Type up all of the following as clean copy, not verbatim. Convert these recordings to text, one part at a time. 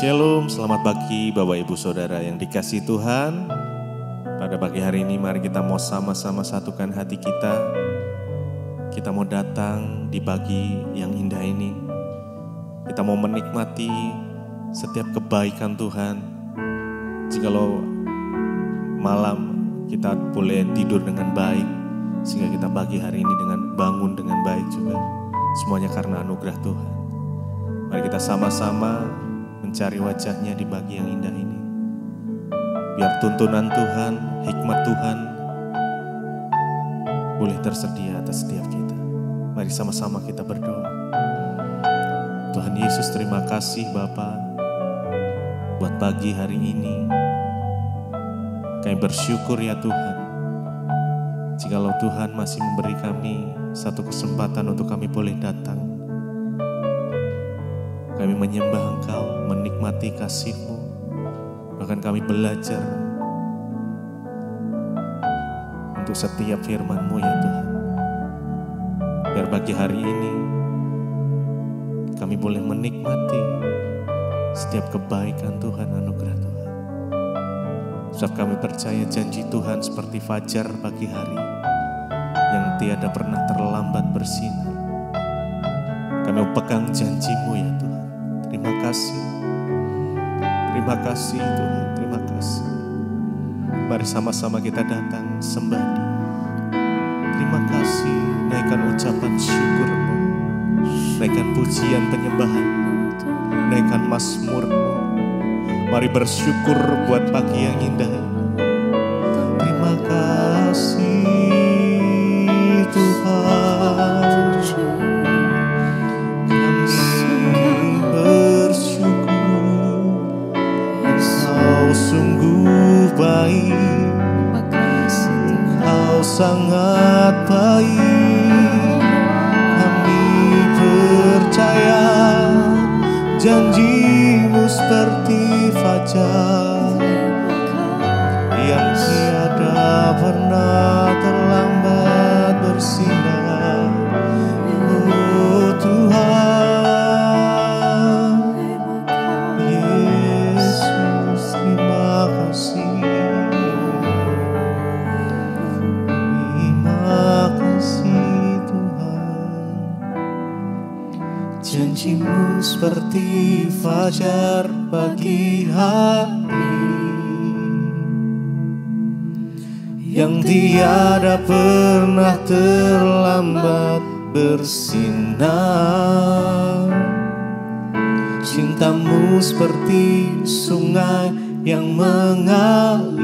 Shalom, selamat pagi Bapak Ibu Saudara yang dikasihi Tuhan. Pada pagi hari ini mari kita mau sama-sama satukan hati kita. Kita mau datang di pagi yang indah ini. Kita mau menikmati setiap kebaikan Tuhan. Jikalau malam kita boleh tidur dengan baik, sehingga kita pagi hari ini dengan bangun dengan baik juga. Semuanya karena anugerah Tuhan. Mari kita sama-sama mencari wajahnya di pagi yang indah ini. Biar tuntunan Tuhan, hikmat Tuhan boleh tersedia atas setiap kita. Mari sama-sama kita berdoa. Tuhan Yesus, terima kasih Bapa buat pagi hari ini. Kami bersyukur ya Tuhan, jikalau Tuhan masih memberi kami satu kesempatan untuk kami boleh datang. Kami menyembah Engkau, menikmati kasih-Mu, bahkan kami belajar untuk setiap firman-Mu ya Tuhan. Biar pagi hari ini kami boleh menikmati setiap kebaikan Tuhan, anugerah Tuhan. Sebab kami percaya janji Tuhan seperti fajar pagi hari yang tiada pernah terlambat bersinar. Kami pegang janji-Mu ya Tuhan. Terima kasih. Terima kasih Tuhan, terima kasih. Mari sama-sama kita datang sembah Dia. Terima kasih, naikkan ucapan syukur-Mu, naikkan pujian penyembahan-Mu, naikkan mazmur-Mu. Mari bersyukur buat pagi yang indah. Terima kasih Tuhan. Sungguh baik, Engkau sangat baik. Kami percaya janji-Mu seperti fajar yang tiada pernah terlambat bersinar. Oh Tuhan, janji-Mu seperti fajar pagi hari yang tiada pernah terlambat bersinar. Cinta-Mu seperti sungai yang mengalir,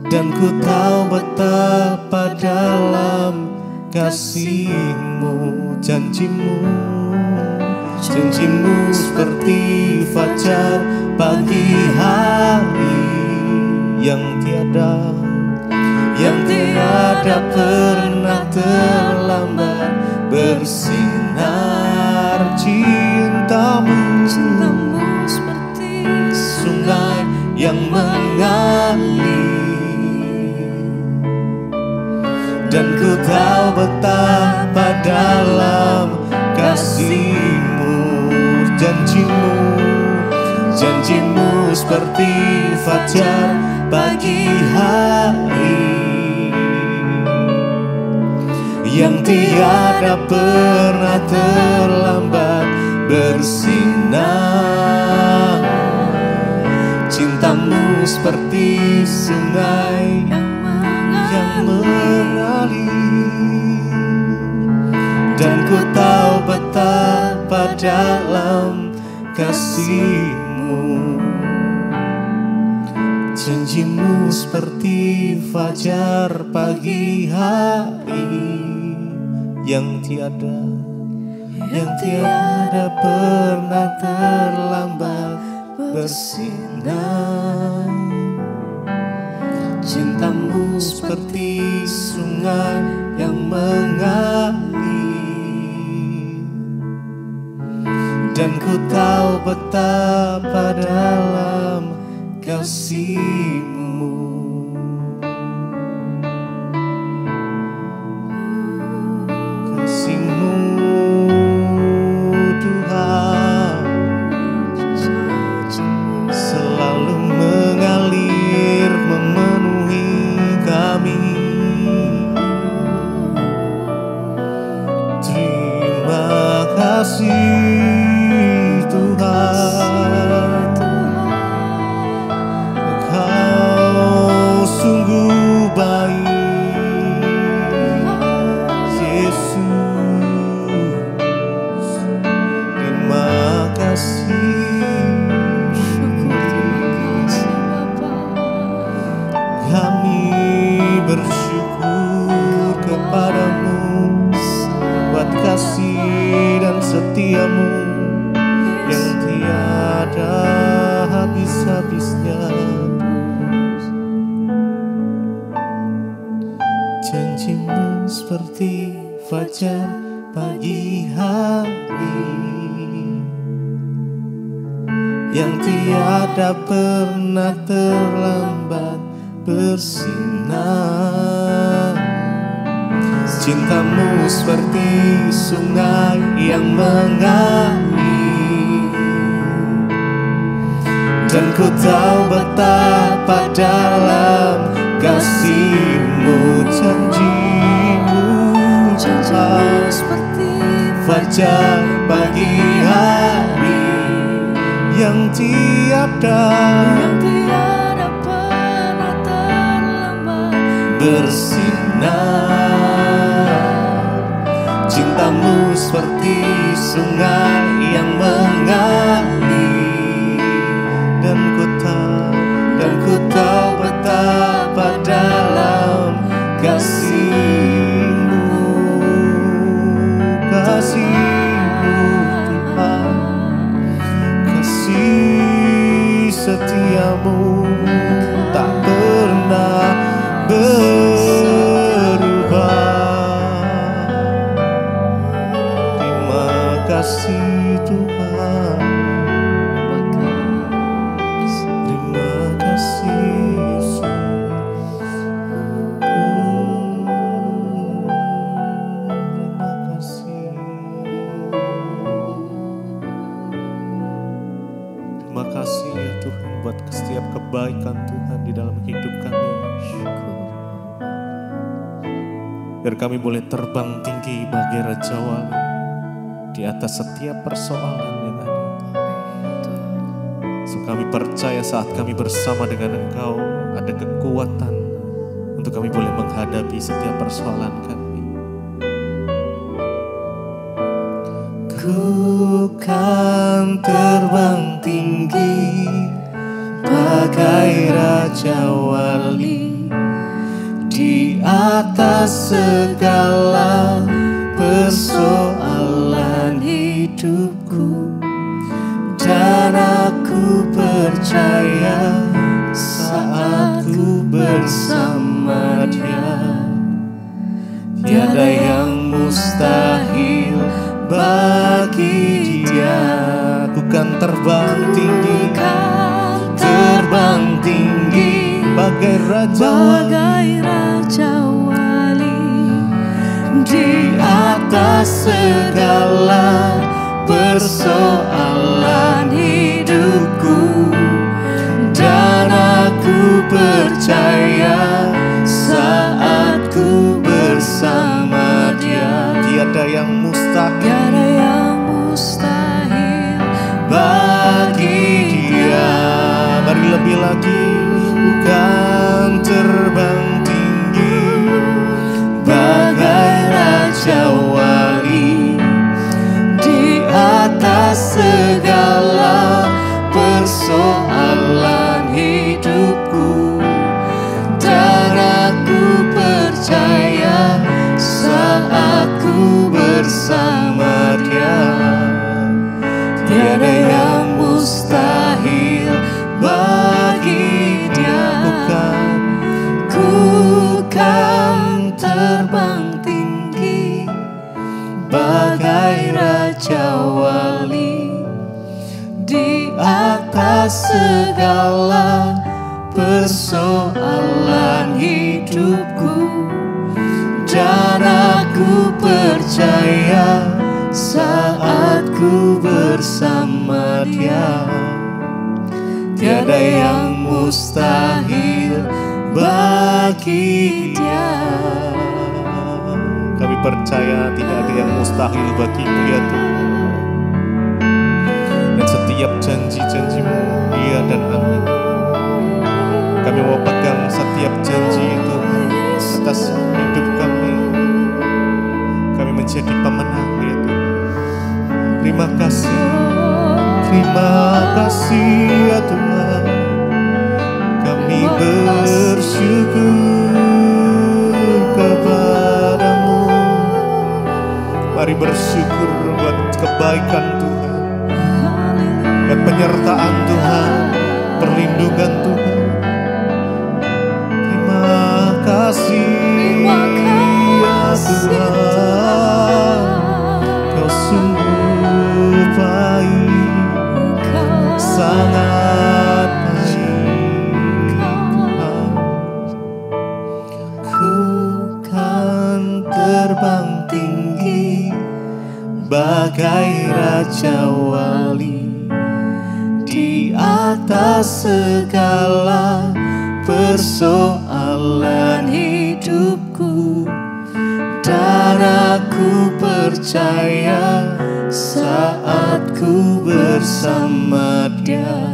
dan ku tahu betapa dalam kasih-Mu. Janji-Mu seperti fajar pagi hari yang tiada pernah terlambat bersinar. Cinta-Mu seperti sungai yang mengalir, dan ku tahu betapa dalam kasih-Mu. Janji-Mu seperti fajar pagi hari yang tiada pernah terlambat bersinar. Cinta-Mu seperti sungai yang mengalir, dan ku tahu betapa dalam kasih-Mu. Janji-Mu seperti fajar pagi hari yang tiada pernah terlambat bersinar. Cinta-Mu seperti sungai yang mengalir, dan ku tahu betapa dalam kasih-Mu. Kasih-Mu Tuhan. selalu mengalir memenuhi kami. Terima kasih Tuhan, Kau sungguh baik, Yesus. Terima kasih, kami bersyukur kepadamu buat kasih dan setiamu yang tiada habis-habisnya. Janjimu seperti fajar pagi hari yang tiada pernah terlambat bersinar. Cintamu seperti sungai yang mengalir, dan ku tahu betapa dalam kasih-Mu. Janji-Mu seperti fajar pagi hari yang tiada pernah terlambat bersinar. Cintamu seperti sungai yang mengalir, dan ku tahu betapa dalam kasih-Mu, Tuhan. Kasih setiamu tak pernah berubah. Terima kasih Tuhan, terima kasih Yesus. Terima kasih. Terima kasih ya Tuhan buat setiap kebaikan Tuhan di dalam hidup kami. Biar kami boleh terbang tinggi bagai Raja Wali di atas setiap persoalan yang ada. So kami percaya saat kami bersama dengan Engkau ada kekuatan untuk kami boleh menghadapi setiap persoalan kami. Ku kan terbang tinggi bagai Raja Wali di atas segala persoalan hidupku, dan aku percaya saat ku bersama Dia, tiada yang mustahil bagi Dia. Ku kan terbang tinggi, terbang tinggi bagai Raja Wali di atas segala persoalan hidupku, dan aku percaya saat ku bersama Dia, tiada yang mustahil bagi Dia. Mari lebih lagi, bukan terbang tinggi bagai Raja Wali di atas segala persoalan hidupku, dan aku percaya saat ku bersama Dia, tiada yang mustahil bagi Dia. Ku kan terbang tinggi bagai Raja Wali di atas segala persoalan hidupku, dan aku percaya saat ku bersama Dia, tiada yang mustahil bagi Dia. Kami percaya tidak ada yang mustahil bagi-Mu ya Tuhan. Dan setiap janji-janji-Mu iya dan amin. Kami mau pegang setiap janji itu atas hidup kami. Kami menjadi pemenang ya Tuhan. Terima kasih ya Tuhan. Kami bersyukur kepada-Mu. Mari bersyukur buat kebaikan Tuhan, buat penyertaan Tuhan, perlindungan Tuhan. Terima kasih ya Tuhan. Kau sungguh baik, sangat baik Tuhan. Ku kan terbang tinggi bagai raja wali di atas segala persoalan hidupku. Dan aku percaya saat ku bersama Dia,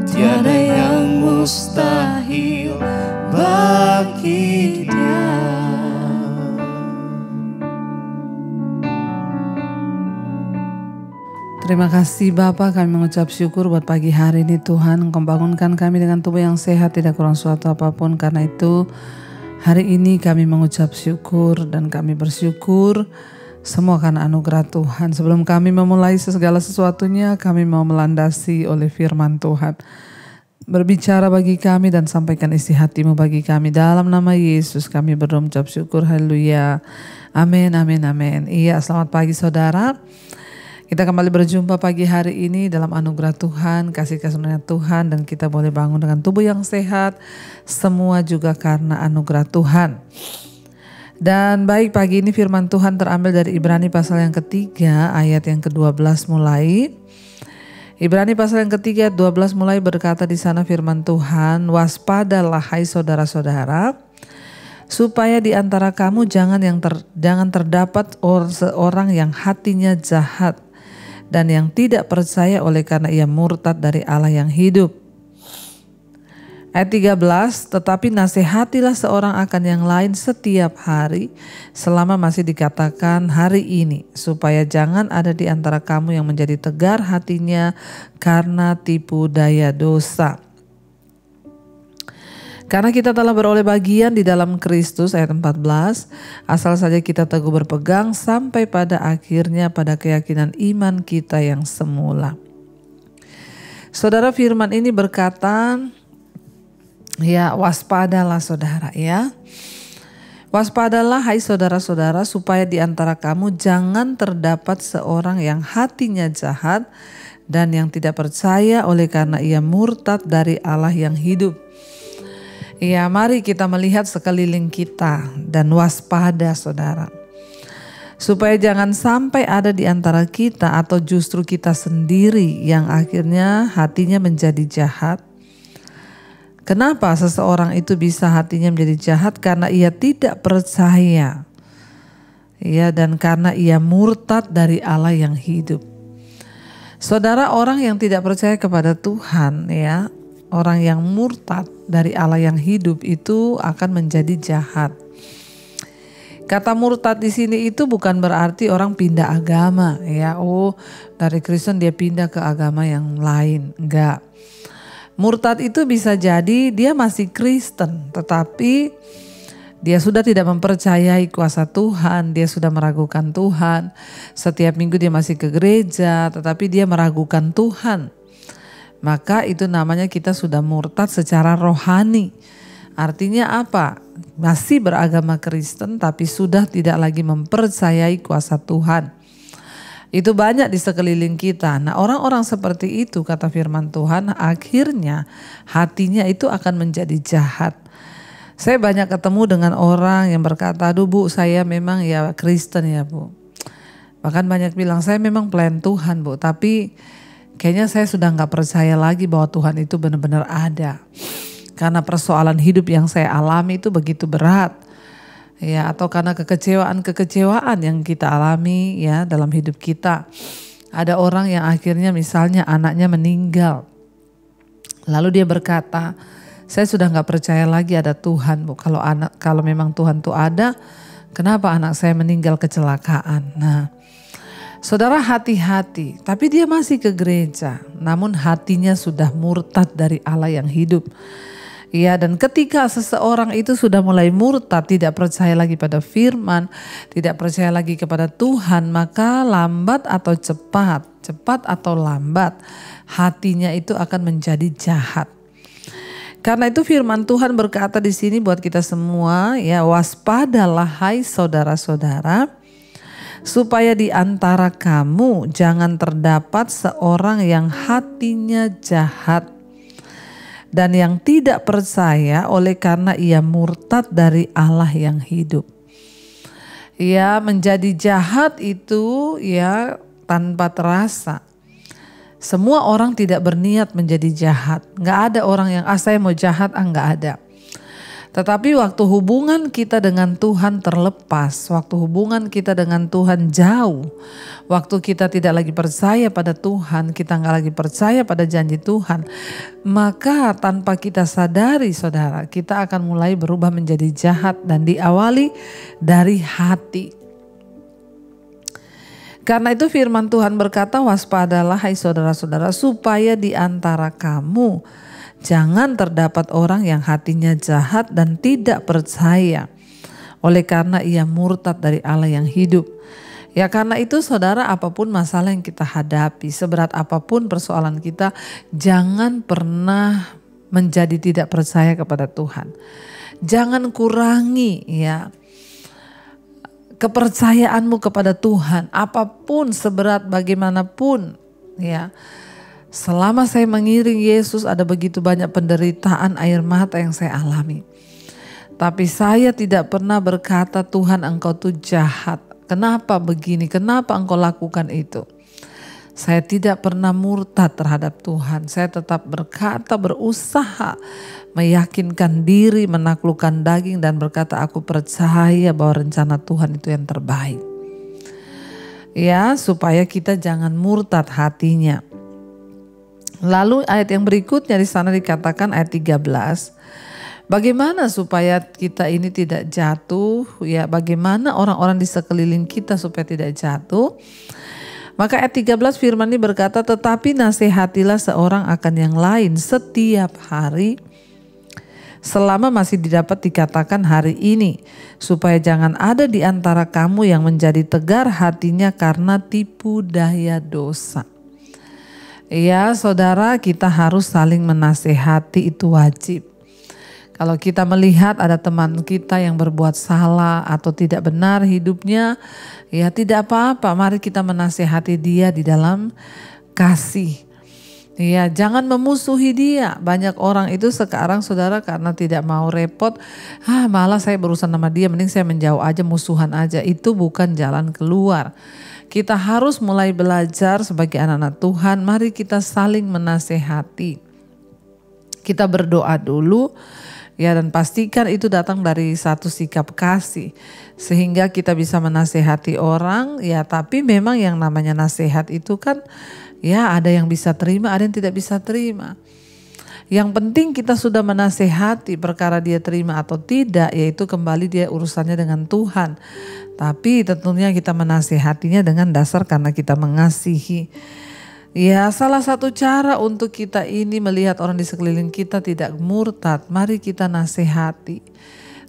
tiada yang mustahil bagi Dia. Terima kasih Bapa, kami mengucap syukur buat pagi hari ini Tuhan. Engkau bangunkan kami dengan tubuh yang sehat, tidak kurang suatu apapun. Karena itu hari ini kami mengucap syukur dan kami bersyukur semua karena anugerah Tuhan. Sebelum kami memulai segala sesuatunya, kami mau melandasi oleh firman Tuhan. Berbicara bagi kami dan sampaikan isi hati-Mu bagi kami. Dalam nama Yesus kami berdoa mengucap syukur. Haleluya. Amin, amin, amin. Iya, selamat pagi saudara. Kita kembali berjumpa pagi hari ini dalam anugerah Tuhan, kasih karunia Tuhan, dan kita boleh bangun dengan tubuh yang sehat. Semua juga karena anugerah Tuhan. Dan baik, pagi ini firman Tuhan terambil dari Ibrani pasal yang ketiga ayat yang ke-12 mulai. Ibrani pasal yang ketiga 12 mulai berkata di sana firman Tuhan, waspadalah hai saudara-saudara, supaya di antara kamu jangan terdapat seorang yang hatinya jahat dan yang tidak percaya oleh karena ia murtad dari Allah yang hidup. Ayat 13, tetapi nasihatilah seorang akan yang lain setiap hari selama masih dikatakan hari ini, supaya jangan ada di antara kamu yang menjadi tegar hatinya karena tipu daya dosa. Karena kita telah beroleh bagian di dalam Kristus, ayat 14, asal saja kita teguh berpegang sampai pada akhirnya pada keyakinan iman kita yang semula. Saudara, firman ini berkata, ya waspadalah saudara ya. Waspadalah hai saudara-saudara supaya di antara kamu jangan terdapat seorang yang hatinya jahat dan yang tidak percaya oleh karena ia murtad dari Allah yang hidup. Ya, mari kita melihat sekeliling kita dan waspada saudara. Supaya jangan sampai ada di antara kita atau justru kita sendiri yang akhirnya hatinya menjadi jahat. Kenapa seseorang itu bisa hatinya menjadi jahat? Karena ia tidak percaya. Ya, dan karena ia murtad dari Allah yang hidup. Saudara, orang yang tidak percaya kepada Tuhan ya, orang yang murtad dari Allah yang hidup itu akan menjadi jahat. Kata murtad di sini itu bukan berarti orang pindah agama ya. Oh, dari Kristen dia pindah ke agama yang lain. Enggak. Murtad itu bisa jadi dia masih Kristen, tetapi dia sudah tidak mempercayai kuasa Tuhan, dia sudah meragukan Tuhan. Setiap minggu dia masih ke gereja, tetapi dia meragukan Tuhan. Maka itu namanya kita sudah murtad secara rohani. Artinya apa? Masih beragama Kristen tapi sudah tidak lagi mempercayai kuasa Tuhan. Itu banyak di sekeliling kita. Nah, orang-orang seperti itu kata firman Tuhan akhirnya hatinya itu akan menjadi jahat. Saya banyak ketemu dengan orang yang berkata, aduh Bu, saya memang ya Kristen ya Bu. Bahkan banyak bilang saya memang pelayan Tuhan Bu, tapi kayaknya saya sudah nggak percaya lagi bahwa Tuhan itu benar-benar ada. Karena persoalan hidup yang saya alami itu begitu berat. Ya, atau karena kekecewaan yang kita alami ya dalam hidup kita. Ada orang yang akhirnya misalnya anaknya meninggal. Lalu dia berkata, saya sudah nggak percaya lagi ada Tuhan, Bu. Kalau memang Tuhan itu ada, kenapa anak saya meninggal kecelakaan? Nah, saudara hati-hati, tapi dia masih ke gereja, namun hatinya sudah murtad dari Allah yang hidup. Ya, dan ketika seseorang itu sudah mulai murtad, tidak percaya lagi pada firman, tidak percaya lagi kepada Tuhan, maka lambat atau cepat atau lambat, hatinya itu akan menjadi jahat. Karena itu firman Tuhan berkata di sini buat kita semua, ya, waspadalah hai saudara-saudara, supaya di antara kamu jangan terdapat seorang yang hatinya jahat dan yang tidak percaya oleh karena ia murtad dari Allah yang hidup. Ya, menjadi jahat itu ya tanpa terasa. Semua orang tidak berniat menjadi jahat. Nggak ada orang yang saya mau jahat, nggak ada. Tetapi waktu hubungan kita dengan Tuhan terlepas, waktu hubungan kita dengan Tuhan jauh, waktu kita tidak lagi percaya pada Tuhan, kita nggak lagi percaya pada janji Tuhan, maka tanpa kita sadari saudara, kita akan mulai berubah menjadi jahat dan diawali dari hati. Karena itu firman Tuhan berkata, waspadalah hai saudara-saudara, supaya di antara kamu jangan terdapat orang yang hatinya jahat dan tidak percaya oleh karena ia murtad dari Allah yang hidup. Ya, karena itu saudara, apapun masalah yang kita hadapi, seberat apapun persoalan kita, jangan pernah menjadi tidak percaya kepada Tuhan. Jangan kurangi ya kepercayaanmu kepada Tuhan, apapun seberat bagaimanapun ya. Selama saya mengiring Yesus ada begitu banyak penderitaan, air mata yang saya alami. Tapi saya tidak pernah berkata, Tuhan engkau tuh jahat. Kenapa begini? Kenapa engkau lakukan itu? Saya tidak pernah murtad terhadap Tuhan. Saya tetap berkata, berusaha meyakinkan diri, menaklukkan daging dan berkata aku percaya bahwa rencana Tuhan itu yang terbaik. Ya, supaya kita jangan murtad hatinya. Lalu ayat yang berikutnya di sana dikatakan ayat 13. Bagaimana supaya kita ini tidak jatuh? Ya, bagaimana orang-orang di sekeliling kita supaya tidak jatuh? Maka ayat 13 firman ini berkata, tetapi nasihatilah seorang akan yang lain setiap hari selama masih didapat dikatakan hari ini, supaya jangan ada di antara kamu yang menjadi tegar hatinya karena tipu daya dosa. Ya saudara, kita harus saling menasehati, itu wajib. Kalau kita melihat ada teman kita yang berbuat salah atau tidak benar hidupnya, ya tidak apa-apa, mari kita menasehati dia di dalam kasih. Ya, jangan memusuhi dia. Banyak orang itu sekarang saudara karena tidak mau repot, malah saya berurusan sama dia, mending saya menjauh aja, musuhan aja. Itu bukan jalan keluar. Kita harus mulai belajar sebagai anak-anak Tuhan, mari kita saling menasehati. Kita berdoa dulu ya, dan pastikan itu datang dari satu sikap kasih. Sehingga kita bisa menasehati orang ya, tapi memang yang namanya nasihat itu kan ya ada yang bisa terima, ada yang tidak bisa terima. Yang penting kita sudah menasehati, perkara dia terima atau tidak, yaitu kembali dia urusannya dengan Tuhan. Tapi tentunya kita menasehatinya dengan dasar karena kita mengasihi. Ya, salah satu cara untuk kita ini melihat orang di sekeliling kita tidak murtad, mari kita nasihati.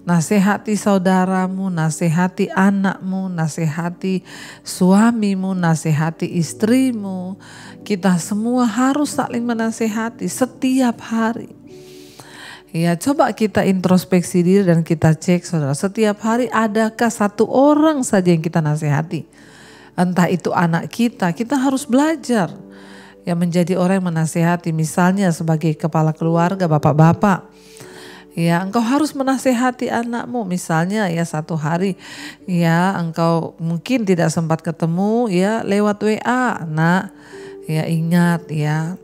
Nasihati saudaramu, nasihati anakmu, nasihati suamimu, nasihati istrimu. Kita semua harus saling menasihati setiap hari. Ya, coba kita introspeksi diri dan kita cek saudara, setiap hari adakah satu orang saja yang kita nasihati? Entah itu anak kita harus belajar ya menjadi orang yang menasihati. Misalnya sebagai kepala keluarga, bapak-bapak, ya engkau harus menasihati anakmu. Misalnya ya satu hari ya engkau mungkin tidak sempat ketemu ya lewat WA, nak. Ya ingat ya,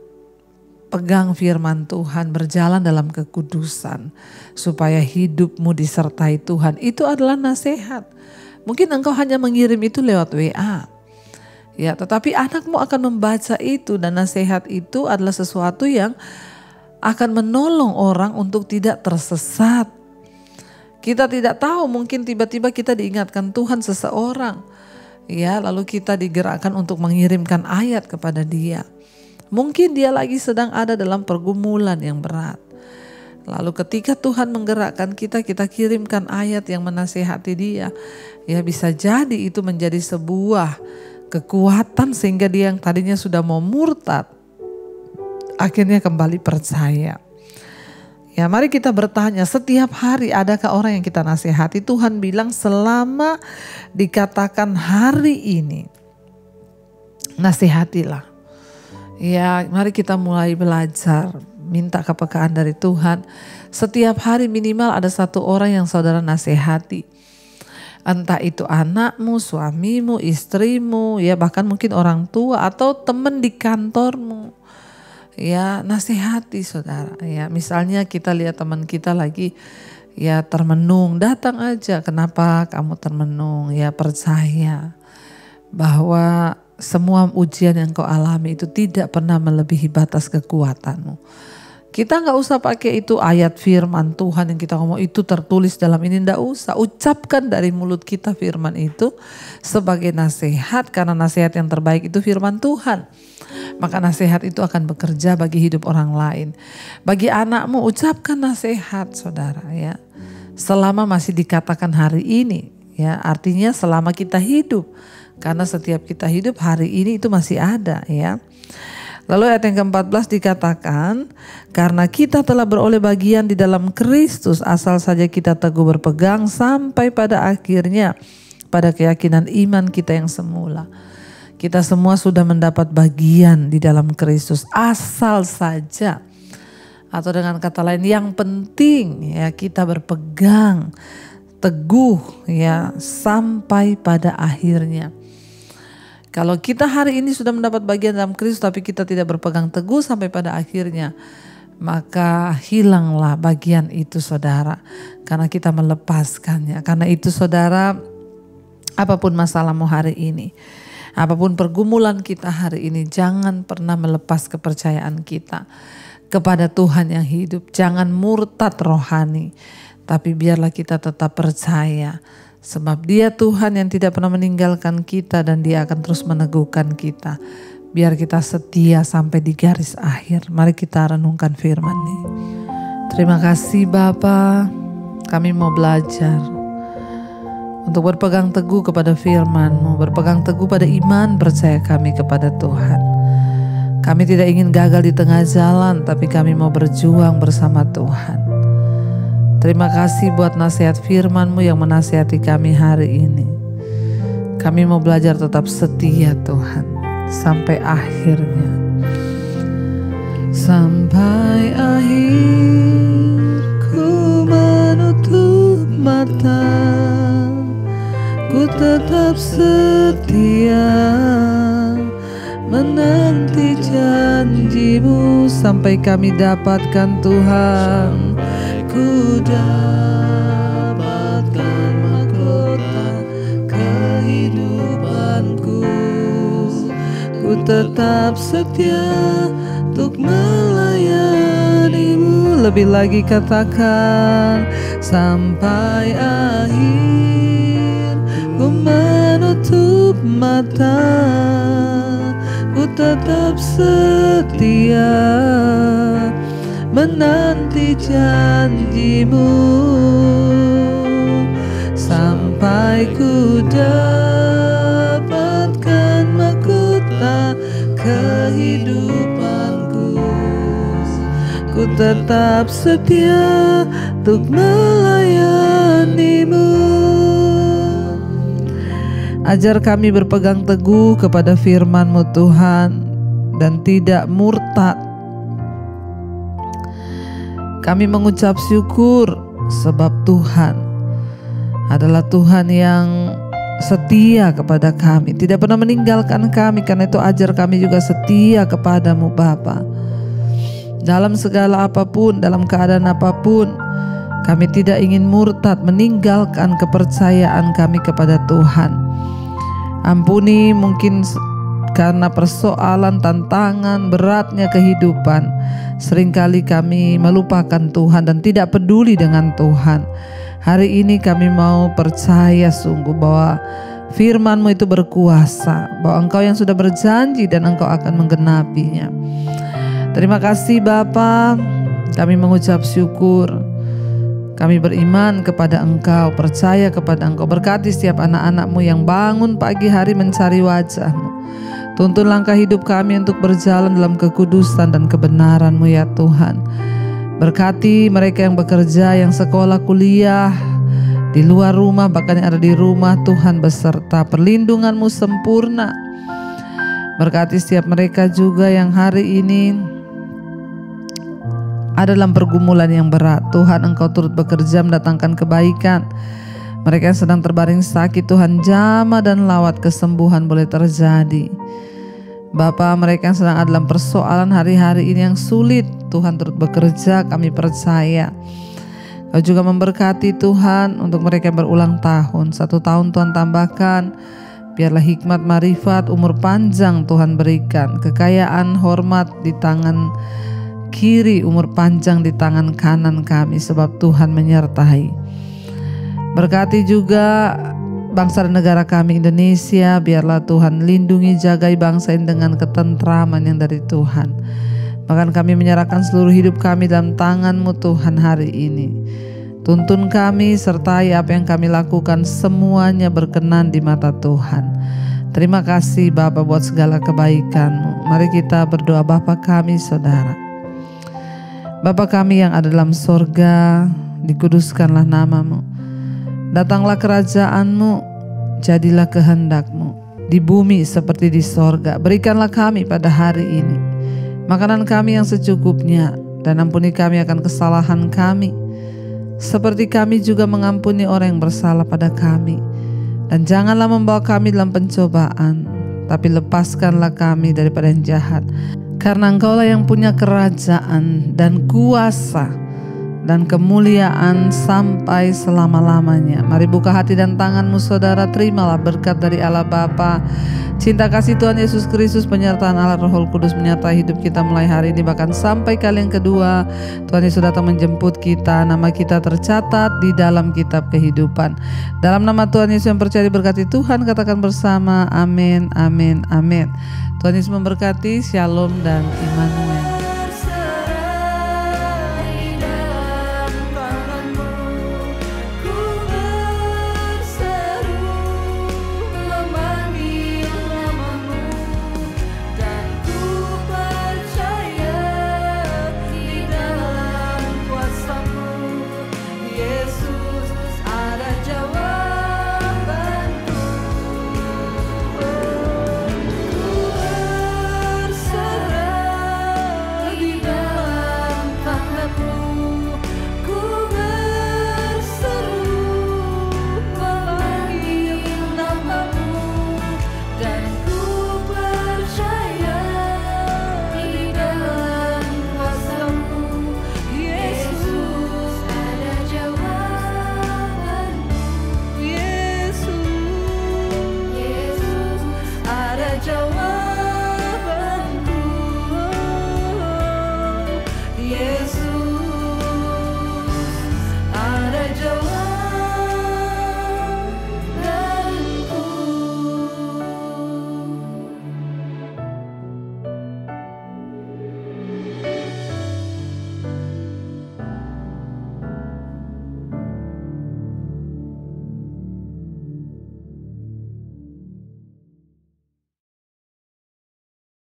pegang firman Tuhan, berjalan dalam kekudusan supaya hidupmu disertai Tuhan. Itu adalah nasihat. Mungkin engkau hanya mengirim itu lewat WA. Ya, tetapi anakmu akan membaca itu, dan nasihat itu adalah sesuatu yang akan menolong orang untuk tidak tersesat. Kita tidak tahu, mungkin tiba-tiba kita diingatkan Tuhan seseorang. Ya, lalu kita digerakkan untuk mengirimkan ayat kepada dia. Mungkin dia lagi sedang ada dalam pergumulan yang berat. Lalu ketika Tuhan menggerakkan kita, kita kirimkan ayat yang menasihati dia. Ya, bisa jadi itu menjadi sebuah kekuatan sehingga dia yang tadinya sudah mau murtad, akhirnya kembali percaya. Ya, mari kita bertanya, setiap hari adakah orang yang kita nasihati? Tuhan bilang selama dikatakan hari ini, nasihatilah. Ya, mari kita mulai belajar, minta kepekaan dari Tuhan. Setiap hari minimal ada satu orang yang saudara nasihati. Entah itu anakmu, suamimu, istrimu, ya bahkan mungkin orang tua atau teman di kantormu. Ya, nasihati saudara. Ya, misalnya kita lihat teman kita lagi ya termenung, datang aja. Kenapa kamu termenung? Ya, percaya bahwa semua ujian yang kau alami itu tidak pernah melebihi batas kekuatanmu. Kita gak usah pakai itu ayat firman Tuhan yang kita ngomong itu tertulis dalam ini, gak usah. Ucapkan dari mulut kita firman itu sebagai nasihat, karena nasihat yang terbaik itu firman Tuhan. Maka nasihat itu akan bekerja bagi hidup orang lain. Bagi anakmu ucapkan nasihat saudara ya. Selama masih dikatakan hari ini ya, artinya selama kita hidup. Karena setiap kita hidup hari ini itu masih ada ya. Lalu ayat yang ke-14 dikatakan, karena kita telah beroleh bagian di dalam Kristus, asal saja kita teguh berpegang sampai pada akhirnya, pada keyakinan iman kita yang semula. Kita semua sudah mendapat bagian di dalam Kristus, asal saja. Atau dengan kata lain, yang penting ya kita berpegang teguh ya sampai pada akhirnya. Kalau kita hari ini sudah mendapat bagian dalam Kristus tapi kita tidak berpegang teguh sampai pada akhirnya, maka hilanglah bagian itu saudara. Karena kita melepaskannya. Karena itu saudara, apapun masalahmu hari ini, apapun pergumulan kita hari ini, jangan pernah melepas kepercayaan kita kepada Tuhan yang hidup. Jangan murtad rohani, tapi biarlah kita tetap percaya. Sebab Dia Tuhan yang tidak pernah meninggalkan kita dan Dia akan terus meneguhkan kita. Biar kita setia sampai di garis akhir. Mari kita renungkan firman-Nya. Terima kasih Bapa, kami mau belajar untuk berpegang teguh kepada firman-Mu, berpegang teguh pada iman percaya kami kepada Tuhan. Kami tidak ingin gagal di tengah jalan, tapi kami mau berjuang bersama Tuhan. Terima kasih buat nasihat firman-Mu yang menasihati kami hari ini. Kami mau belajar tetap setia Tuhan sampai akhirnya. Sampai akhir ku menutup mata, ku tetap setia menanti janji-Mu sampai kami dapatkan Tuhan. Ku dapatkan mahkota kehidupanku. Ku tetap setia untuk melayani-Mu. Lebih lagi katakan, sampai akhir ku menutup mata, ku tetap setia menanti janji-Mu sampai ku dapatkan mahkota kehidupanku. Ku tetap setia untuk melayani-Mu. Ajar kami berpegang teguh kepada firman-Mu Tuhan dan tidak murtad. Kami mengucap syukur sebab Tuhan adalah Tuhan yang setia kepada kami, tidak pernah meninggalkan kami. Karena itu ajar kami juga setia kepadamu Bapa. Dalam segala apapun, dalam keadaan apapun, kami tidak ingin murtad, meninggalkan kepercayaan kami kepada Tuhan. Ampuni mungkin karena persoalan, tantangan, beratnya kehidupan, seringkali kami melupakan Tuhan dan tidak peduli dengan Tuhan. Hari ini kami mau percaya sungguh bahwa firman-Mu itu berkuasa, bahwa Engkau yang sudah berjanji dan Engkau akan menggenapinya. Terima kasih Bapa, kami mengucap syukur. Kami beriman kepada Engkau, percaya kepada Engkau. Berkati setiap anak-anak-Mu yang bangun pagi hari mencari wajah-Mu. Tuntun langkah hidup kami untuk berjalan dalam kekudusan dan kebenaran-Mu ya Tuhan. Berkati mereka yang bekerja, yang sekolah, kuliah, di luar rumah, bahkan yang ada di rumah, Tuhan beserta perlindungan-Mu sempurna. Berkati setiap mereka juga yang hari ini ada dalam pergumulan yang berat. Tuhan, Engkau turut bekerja mendatangkan kebaikan. Mereka yang sedang terbaring sakit, Tuhan jamah dan lawat kesembuhan boleh terjadi. Bapa, mereka yang sedang ada dalam persoalan hari-hari ini yang sulit, Tuhan turut bekerja, kami percaya. Kau juga memberkati Tuhan untuk mereka yang berulang tahun. 1 tahun Tuhan tambahkan. Biarlah hikmat, marifat, umur panjang Tuhan berikan. Kekayaan, hormat di tangan kiri, umur panjang di tangan kanan kami, sebab Tuhan menyertai. Berkati juga bangsa dan negara kami Indonesia. Biarlah Tuhan lindungi, jagai bangsa ini dengan ketentraman yang dari Tuhan. Bahkan kami menyerahkan seluruh hidup kami dalam tangan-Mu Tuhan hari ini. Tuntun kami, sertai apa yang kami lakukan, semuanya berkenan di mata Tuhan. Terima kasih Bapa buat segala kebaikan-Mu. Mari kita berdoa. Bapa kami, Saudara, Bapa kami yang ada dalam sorga, dikuduskanlah nama-Mu. Datanglah kerajaan-Mu, jadilah kehendak-Mu di bumi seperti di sorga. Berikanlah kami pada hari ini makanan kami yang secukupnya, dan ampuni kami akan kesalahan kami, seperti kami juga mengampuni orang yang bersalah pada kami. Dan janganlah membawa kami dalam pencobaan, tapi lepaskanlah kami daripada yang jahat. Karena Engkaulah yang punya kerajaan dan kuasa dan kemuliaan sampai selama-lamanya. Mari buka hati dan tangan-Mu Saudara, terimalah berkat dari Allah Bapa, cinta kasih Tuhan Yesus Kristus, penyertaan Allah Roh Kudus menyertai hidup kita mulai hari ini bahkan sampai kali yang kedua. Tuhan Yesus datang menjemput kita, nama kita tercatat di dalam kitab kehidupan. Dalam nama Tuhan Yesus yang percaya diberkati Tuhan, katakan bersama amin, amin, amin. Tuhan Yesus memberkati. Shalom dan Immanuel.